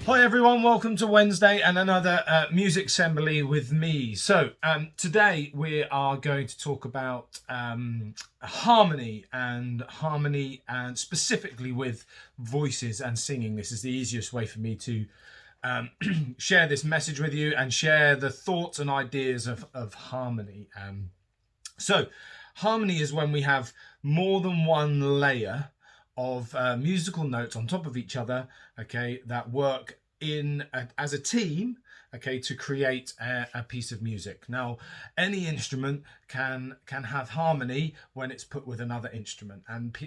Hi everyone, welcome to Wednesday and another music assembly with me. So today we are going to talk about harmony and specifically with voices and singing. This is the easiest way for me to share this message with you and share the thoughts and ideas of harmony. So harmony is when we have more than one layer of musical notes on top of each other, okay, that work as a team, okay, to create a piece of music. Now, any instrument can have harmony when it's put with another instrument, and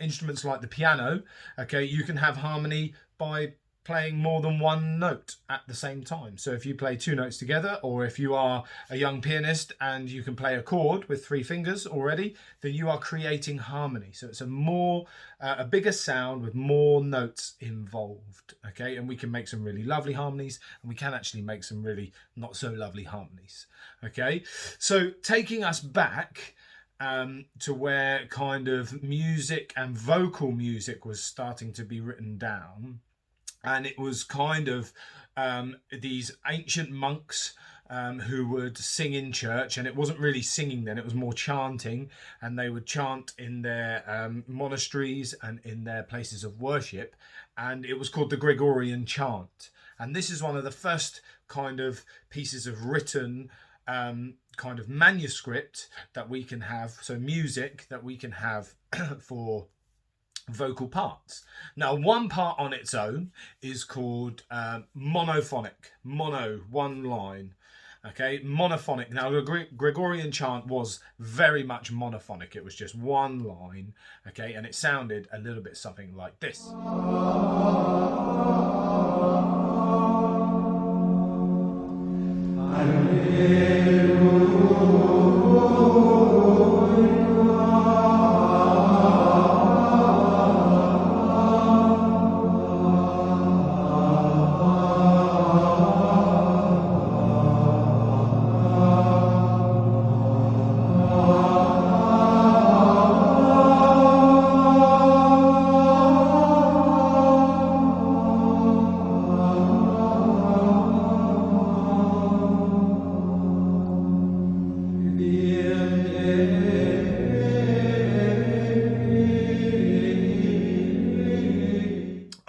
instruments like the piano, okay, you can have harmony by playing more than one note at the same time. So if you play two notes together, or if you are a young pianist and you can play a chord with three fingers already, then you are creating harmony. So it's a bigger sound with more notes involved, okay? And we can make some really lovely harmonies, and we can actually make some really not so lovely harmonies, okay? So taking us back to where kind of music and vocal music was starting to be written down, and it was kind of these ancient monks who would sing in church, and it wasn't really singing then, it was more chanting, and they would chant in their monasteries and in their places of worship, and it was called the Gregorian chant. And this is one of the first kind of pieces of written kind of manuscript that we can have, so music that we can have for vocal parts. Now, one part on its own is called monophonic. Mono, one line. Okay, monophonic. Now, the Gregorian chant was very much monophonic. It was just one line. Okay, and it sounded a little bit something like this.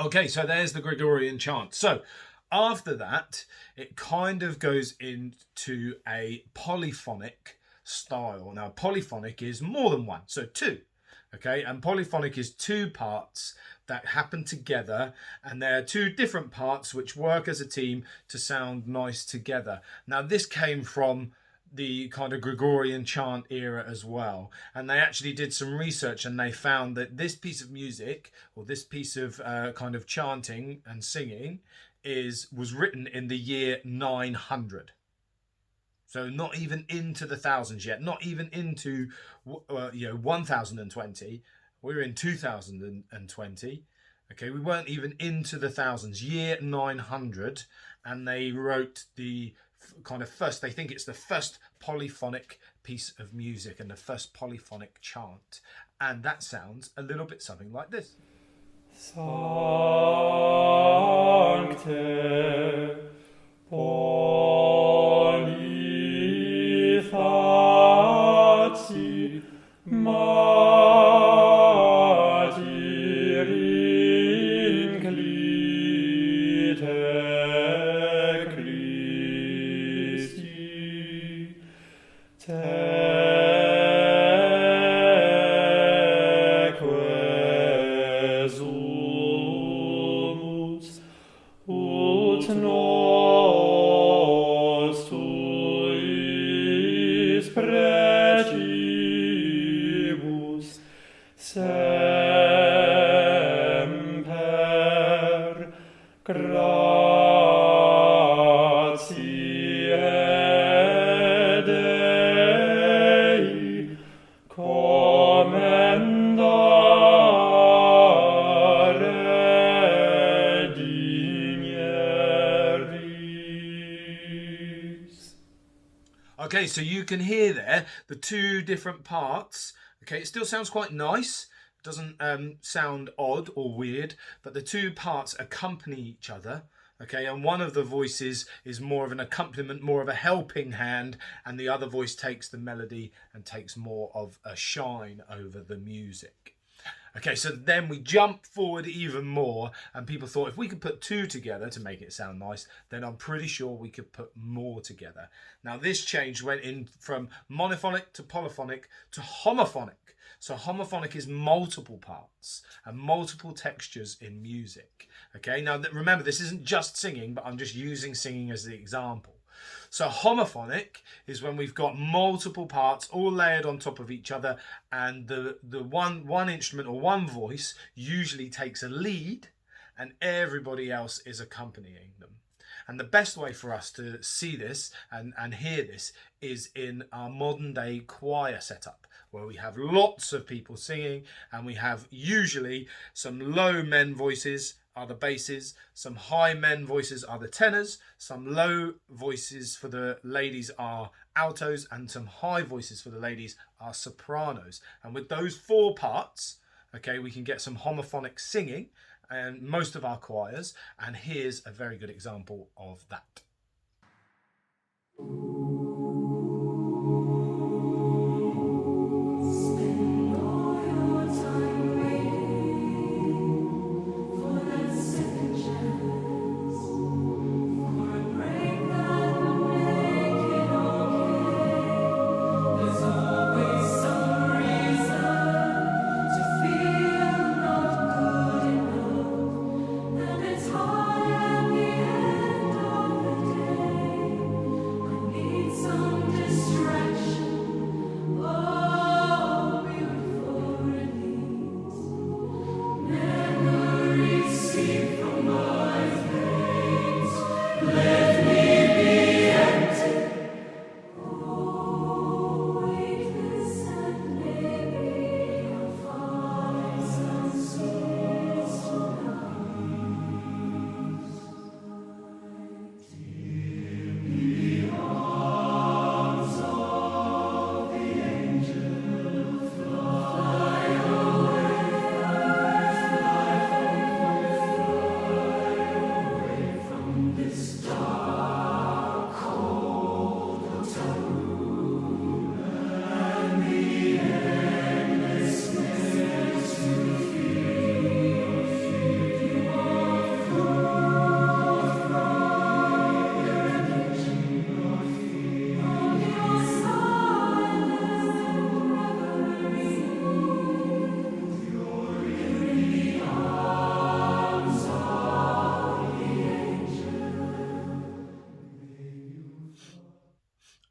Okay, so there's the Gregorian chant. So after that, it kind of goes into a polyphonic style. Now, polyphonic is more than one, so two. Okay, and polyphonic is two parts that happen together, and they're two different parts which work as a team to sound nice together. Now, this came from the kind of Gregorian chant era as well, and they actually did some research, and they found that this piece of music, or this piece of kind of chanting and singing, was written in the year 900. So not even into the thousands yet, not even into 1020. We're in 2020. Okay, we weren't even into the thousands. Year 900, and they wrote the kind of first, they think it's the first polyphonic piece of music and the first polyphonic chant, and that sounds a little bit something like this. Sancte Polyphati Mater inclite Christi teque sumus ut nos tuis precibus semper gratiae Dei commendare digneris. Okay, so you can hear there the two different parts. Okay, it still sounds quite nice. doesn't sound odd or weird, but the two parts accompany each other. Okay, and one of the voices is more of an accompaniment, more of a helping hand, and the other voice takes the melody and takes more of a shine over the music. Okay, so then we jump forward even more, and people thought if we could put two together to make it sound nice, then I'm pretty sure we could put more together. Now, this change went in from monophonic to polyphonic to homophonic. So homophonic is multiple parts and multiple textures in music. Okay, now remember, this isn't just singing, but I'm just using singing as the example. So homophonic is when we've got multiple parts all layered on top of each other, and the one instrument or one voice usually takes a lead and everybody else is accompanying them. And the best way for us to see this and hear this is in our modern day choir setup, where we have lots of people singing, and we have usually some low men voices are the basses, some high men voices are the tenors, some low voices for the ladies are altos, and some high voices for the ladies are sopranos. And with those four parts, okay, we can get some homophonic singing and most of our choirs, and here's a very good example of that.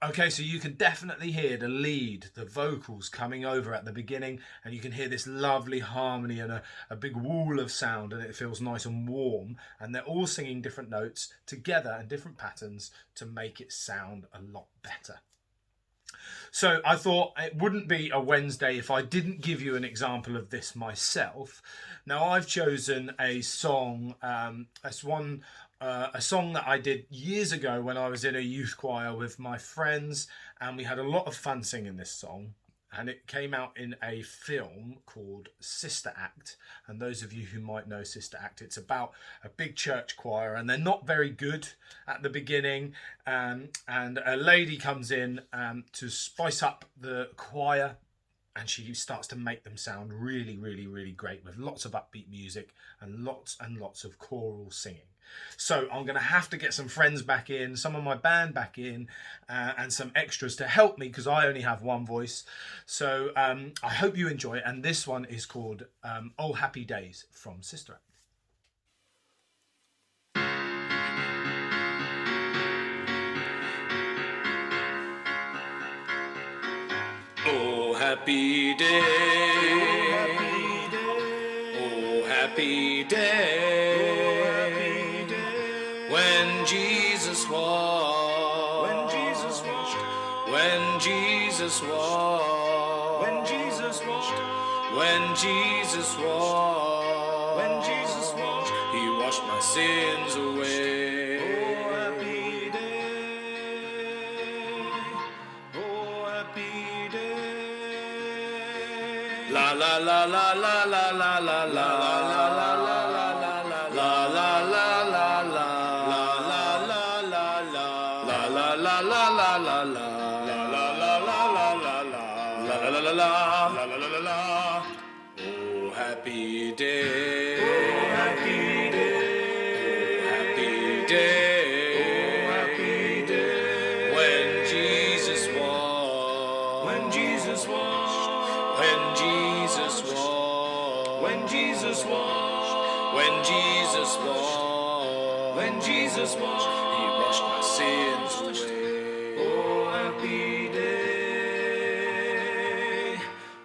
Okay, so you can definitely hear the lead, the vocals coming over at the beginning, and you can hear this lovely harmony and a big wall of sound, and it feels nice and warm, and they're all singing different notes together and different patterns to make it sound a lot better. So I thought it wouldn't be a Wednesday if I didn't give you an example of this myself. Now, I've chosen a song, a song that I did years ago when I was in a youth choir with my friends, and we had a lot of fun singing this song. And it came out in a film called Sister Act. And those of you who might know Sister Act, it's about a big church choir, and they're not very good at the beginning. And a lady comes in to spice up the choir, and she starts to make them sound really, really, really great with lots of upbeat music and lots of choral singing. So I'm going to have to get some friends back in, some of my band back in, and some extras to help me because I only have one voice. So I hope you enjoy it. And this one is called Oh Happy Days from Sister Act. Oh happy day, oh happy day, when Jesus washed, when Jesus washed, when Jesus washed, when Jesus washed, when Jesus washed, when Jesus washed, He washed my sins away. Oh happy day, oh happy day. La la la la la la la la la la la la la la la la la la Oh, happy day. Oh, happy day. Oh, happy day. Oh, happy day. When Jesus walked. When Jesus walked. When Jesus walked. When Jesus walked. When Jesus walked. When Jesus walked. He washed my sins away. Oh, happy day.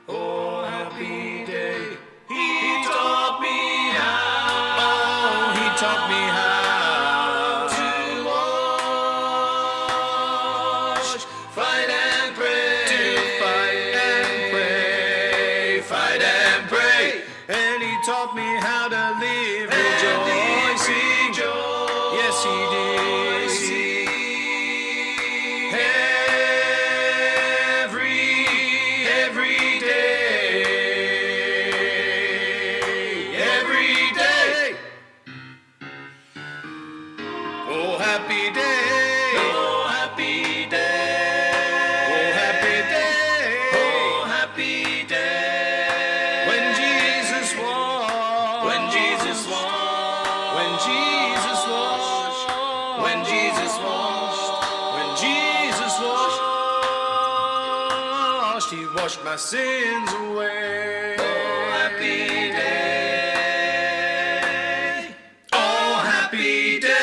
Oh, happy day. He taught me how. Oh, he taught me how to wash, fight and pray, to fight and pray, fight and pray. And he taught me how to live rejoicing. Yes, he did. Every day. Oh, happy day. Oh, happy day. Oh, happy day. Oh, happy day. When Jesus walked. When Jesus walked. When Jesus washed. When Jesus washed. When Jesus washed. He washed my sins away. Oh, happy day. Oh, happy day.